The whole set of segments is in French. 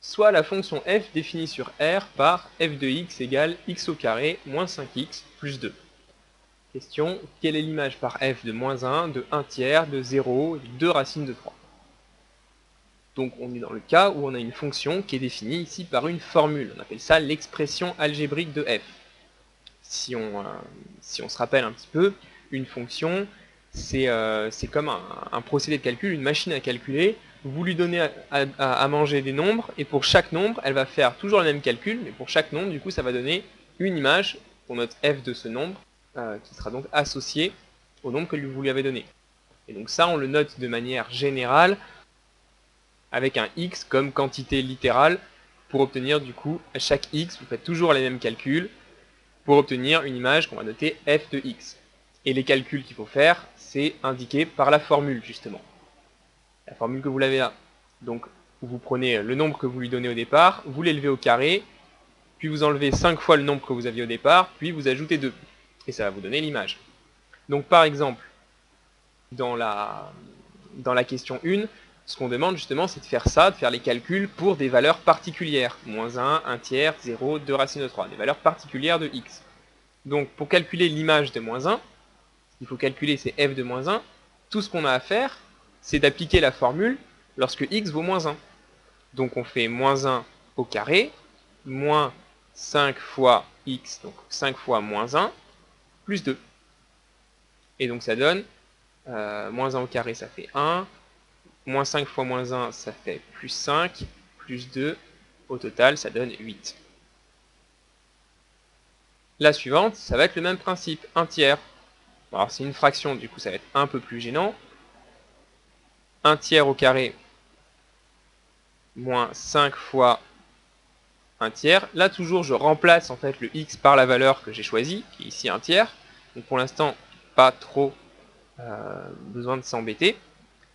soit la fonction f définie sur R par f de x égale x au carré moins 5x plus 2. Question, quelle est l'image par f de moins 1, de 1 tiers, de 0, de 2 racines de 3? Donc on est dans le cas où on a une fonction qui est définie ici par une formule. On appelle ça l'expression algébrique de f. Si on se rappelle un petit peu, une fonction, c'est comme un procédé de calcul, une machine à calculer. Vous lui donnez à manger des nombres, et pour chaque nombre, elle va faire toujours le même calcul, mais pour chaque nombre, du coup, ça va donner une image pour notre f de ce nombre, qui sera donc associée au nombre que vous lui avez donné. Et donc ça, on le note de manière générale, avec un x comme quantité littérale, pour obtenir du coup, à chaque x, vous faites toujours les mêmes calculs, pour obtenir une image qu'on va noter f de x. Et les calculs qu'il faut faire, c'est indiqué par la formule, justement. La formule que vous l'avez là. Donc, vous prenez le nombre que vous lui donnez au départ, vous l'élevez au carré, puis vous enlevez 5 fois le nombre que vous aviez au départ, puis vous ajoutez 2. Et ça va vous donner l'image. Donc, par exemple, dans la question 1, ce qu'on demande justement, c'est de faire ça, de faire les calculs pour des valeurs particulières. Moins 1, 1 tiers, 0, 2 racines de 3. Des valeurs particulières de x. Donc, pour calculer l'image de moins 1, il faut calculer ces f de moins 1. Tout ce qu'on a à faire, c'est d'appliquer la formule lorsque x vaut moins 1. Donc, on fait moins 1 au carré, moins 5 fois x, donc 5 fois moins 1, plus 2. Et donc, ça donne, moins 1 au carré, ça fait 1, moins 5 fois moins 1, ça fait plus 5, plus 2, au total, ça donne 8. La suivante, ça va être le même principe, 1 tiers. Alors c'est une fraction, du coup ça va être un peu plus gênant. 1 tiers au carré, moins 5 fois 1 tiers. Là toujours je remplace en fait le x par la valeur que j'ai choisie, qui est ici 1 tiers. Donc pour l'instant, pas trop besoin de s'embêter.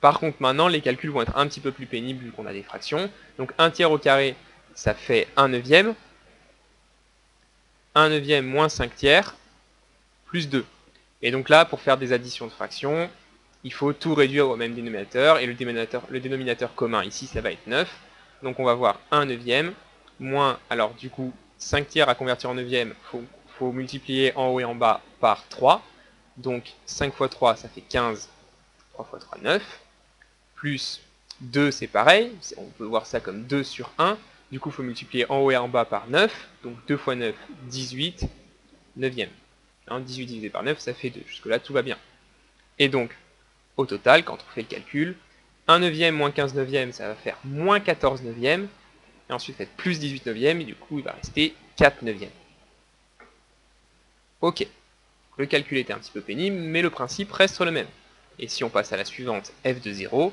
Par contre maintenant les calculs vont être un petit peu plus pénibles vu qu'on a des fractions. Donc 1 tiers au carré, ça fait 1 neuvième. 1 neuvième moins 5 tiers, plus 2. Et donc là, pour faire des additions de fractions, il faut tout réduire au même dénominateur, et le dénominateur commun ici, ça va être 9. Donc on va voir 1 neuvième, moins, alors du coup, 5 tiers à convertir en neuvième, faut multiplier en haut et en bas par 3. Donc 5 fois 3, ça fait 15, 3 fois 3, 9. Plus 2, c'est pareil, on peut voir ça comme 2 sur 1. Du coup, il faut multiplier en haut et en bas par 9. Donc 2 fois 9, 18, neuvième. 18 divisé par 9, ça fait 2. Jusque-là, tout va bien. Et donc, au total, quand on fait le calcul, 1 neuvième moins 15 neuvième, ça va faire moins 14 neuvième. Et ensuite, faites plus 18 neuvième, et du coup, il va rester 4 neuvième. Ok. Le calcul était un petit peu pénible, mais le principe reste le même. Et si on passe à la suivante, f de 0,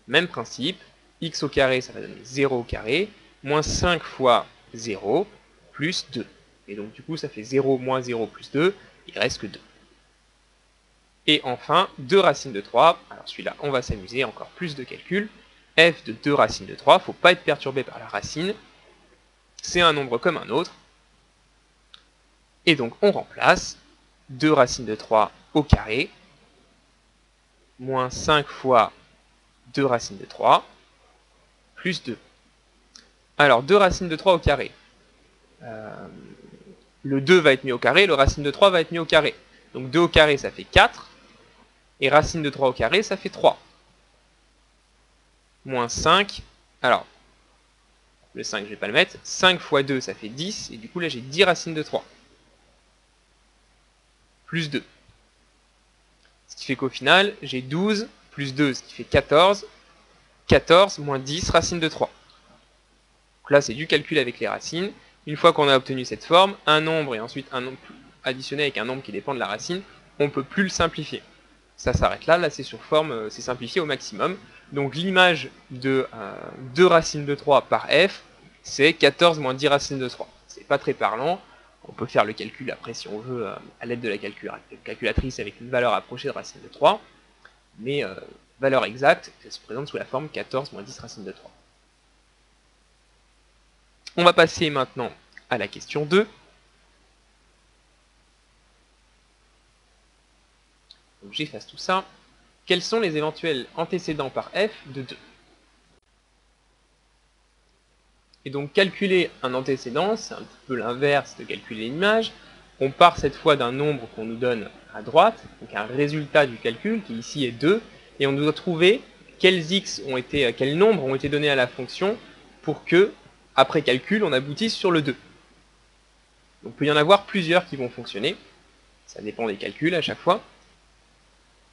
même principe, x au carré, ça va donner 0 au carré, moins 5 fois 0, plus 2. Et donc, du coup, ça fait 0 moins 0 plus 2, il reste que 2. Et enfin, 2 racines de 3. Alors celui-là, on va s'amuser, encore plus de calculs. F de 2 racines de 3, il ne faut pas être perturbé par la racine. C'est un nombre comme un autre. Et donc on remplace 2 racines de 3 au carré, moins 5 fois 2 racines de 3, plus 2. Alors 2 racines de 3 au carré. Le 2 va être mis au carré, le racine de 3 va être mis au carré. Donc 2 au carré, ça fait 4. Et racine de 3 au carré, ça fait 3. Moins 5. Alors, le 5, je ne vais pas le mettre. 5 fois 2, ça fait 10. Et du coup, là, j'ai 10 racines de 3. Plus 2. Ce qui fait qu'au final, j'ai 12 plus 2, ce qui fait 14. 14 moins 10 racines de 3. Donc là, c'est du calcul avec les racines. Une fois qu'on a obtenu cette forme, un nombre et ensuite un nombre additionné avec un nombre qui dépend de la racine, on ne peut plus le simplifier. Ça s'arrête là, c'est sur forme, c'est simplifié au maximum. Donc l'image de 2 racines de 3 par f, c'est 14 moins 10 racines de 3. C'est pas très parlant, on peut faire le calcul après si on veut à l'aide de la calculatrice avec une valeur approchée de racine de 3, mais valeur exacte, elle se présente sous la forme 14 moins 10 racines de 3. On va passer maintenant à la question 2. Donc j'efface tout ça. Quels sont les éventuels antécédents par f de 2? Et donc calculer un antécédent, c'est un petit peu l'inverse de calculer une image. On part cette fois d'un nombre qu'on nous donne à droite, donc un résultat du calcul qui ici est 2, et on doit trouver quels nombres ont été donnés à la fonction pour que, après calcul, on aboutisse sur le 2. Donc il peut y en avoir plusieurs qui vont fonctionner, ça dépend des calculs à chaque fois.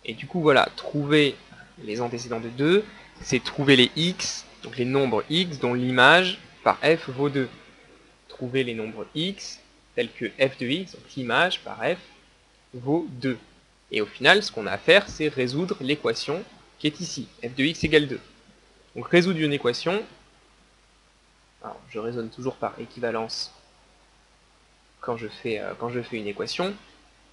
Et du coup voilà, trouver les antécédents de 2, c'est trouver les x, donc les nombres x dont l'image par f vaut 2. Trouver les nombres x tels que f de x, donc l'image par f, vaut 2. Et au final, ce qu'on a à faire, c'est résoudre l'équation qui est ici, f de x égale 2. Donc résoudre une équation, alors je raisonne toujours par équivalence quand je fais une équation,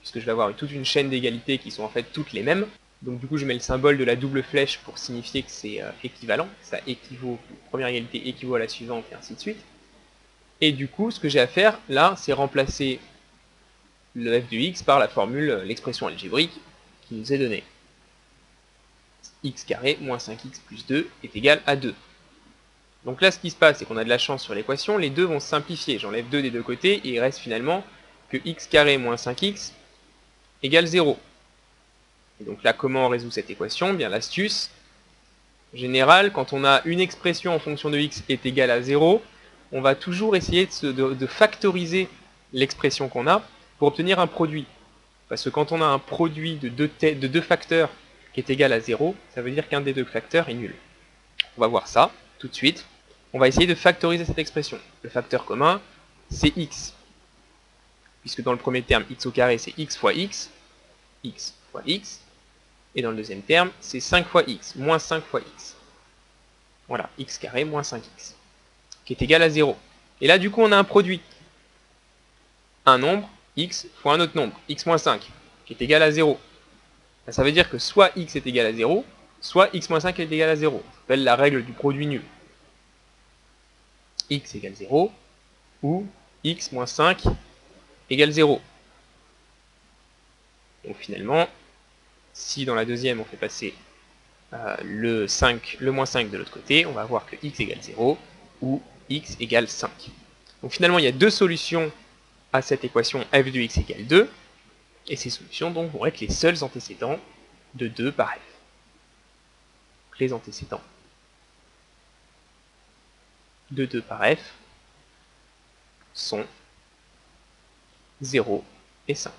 puisque je vais avoir toute une chaîne d'égalités qui sont en fait toutes les mêmes. Donc du coup je mets le symbole de la double flèche pour signifier que c'est équivalent, ça équivaut, la première égalité équivaut à la suivante et ainsi de suite. Et du coup ce que j'ai à faire là, c'est remplacer le f de x par la formule, l'expression algébrique qui nous est donnée. X carré moins 5x plus 2 est égal à 2. Donc là ce qui se passe c'est qu'on a de la chance sur l'équation, les deux vont se simplifier, j'enlève 2 des deux côtés et il reste finalement que x carré moins 5x égale 0. Et donc là, comment on résout cette équation? Bien, l'astuce générale, quand on a une expression en fonction de x est égale à 0, on va toujours essayer de factoriser l'expression qu'on a pour obtenir un produit. Parce que quand on a un produit de deux facteurs qui est égal à 0, ça veut dire qu'un des deux facteurs est nul. On va voir ça tout de suite. On va essayer de factoriser cette expression. Le facteur commun, c'est x. Puisque dans le premier terme, x au carré, c'est x fois x fois x. Et dans le deuxième terme, c'est 5 fois x, moins 5 fois x. Voilà, x carré moins 5x, qui est égal à 0. Et là, du coup, on a un produit. Un nombre, x, fois un autre nombre, x moins 5, qui est égal à 0. Là, ça veut dire que soit x est égal à 0, soit x moins 5 est égal à 0. Ça s'appelle la règle du produit nul. X égale 0, ou x moins 5 égale 0. Donc finalement, si dans la deuxième on fait passer le moins 5 de l'autre côté, on va voir que x égale 0 ou x égale 5. Donc finalement il y a deux solutions à cette équation f de x égale 2, et ces solutions donc vont être les seuls antécédents de 2 par f. Donc, les antécédents de 2 par f sont 0 et 5.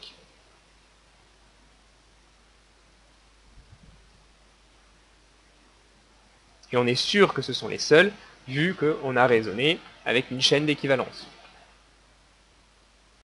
Et on est sûr que ce sont les seuls, vu qu'on a raisonné avec une chaîne d'équivalence.